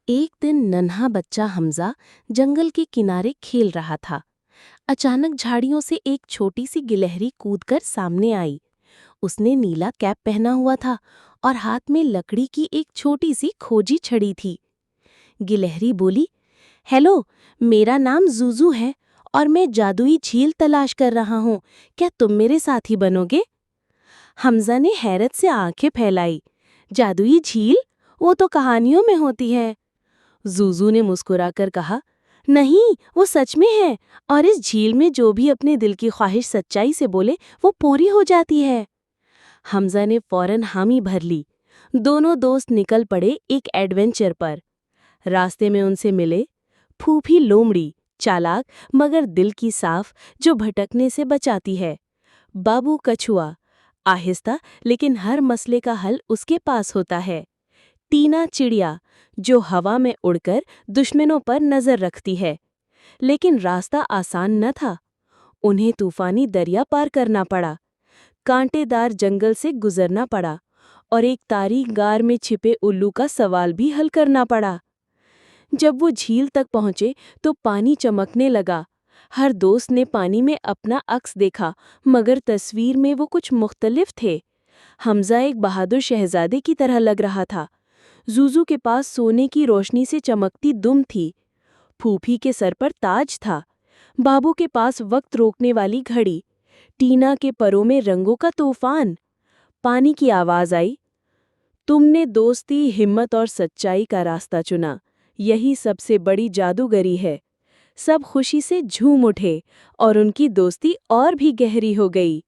एक दिन नन्हा बच्चा हमजा जंगल के किनारे खेल रहा था। अचानक झाड़ियों से एक छोटी सी गिलहरी कूदकर सामने आई। उसने नीला कैप पहना हुआ था और हाथ में लकड़ी की एक छोटी सी खोजी छड़ी थी। गिलहरी बोली, हेलो, मेरा नाम जूजू है और मैं जादुई झील तलाश कर रहा हूँ। क्या तुम मेरे साथी बनोगे? हमजा ने हैरत से आंखें फैलाई। जादुई झील? वो तो कहानियों में होती है। जूजू ने मुस्कुराकर कहा, नहीं, वो सच में है, और इस झील में जो भी अपने दिल की ख्वाहिश सच्चाई से बोले वो पूरी हो जाती है। हमजा ने फौरन हामी भर ली। दोनों दोस्त निकल पड़े एक एडवेंचर पर। रास्ते में उनसे मिले फूफी लोमड़ी, चालाक मगर दिल की साफ, जो भटकने से बचाती है। बाबू कछुआ, आहिस्ता लेकिन हर मसले का हल उसके पास होता है। टीना चिड़िया, जो हवा में उड़कर दुश्मनों पर नजर रखती है। लेकिन रास्ता आसान न था। उन्हें तूफानी दरिया पार करना पड़ा, कांटेदार जंगल से गुजरना पड़ा और एक तारीख गार में छिपे उल्लू का सवाल भी हल करना पड़ा। जब वो झील तक पहुंचे तो पानी चमकने लगा। हर दोस्त ने पानी में अपना अक्स देखा, मगर तस्वीर में वो कुछ मुख्तलिफ थे। हमजा एक बहादुर शहजादे की तरह लग रहा था। जूजू के पास सोने की रोशनी से चमकती दुम थी। फूफी के सर पर ताज था। बाबू के पास वक्त रोकने वाली घड़ी। टीना के परों में रंगों का तूफान। पानी की आवाज आई, तुमने दोस्ती, हिम्मत और सच्चाई का रास्ता चुना। यही सबसे बड़ी जादूगरी है। सब खुशी से झूम उठे और उनकी दोस्ती और भी गहरी हो गई।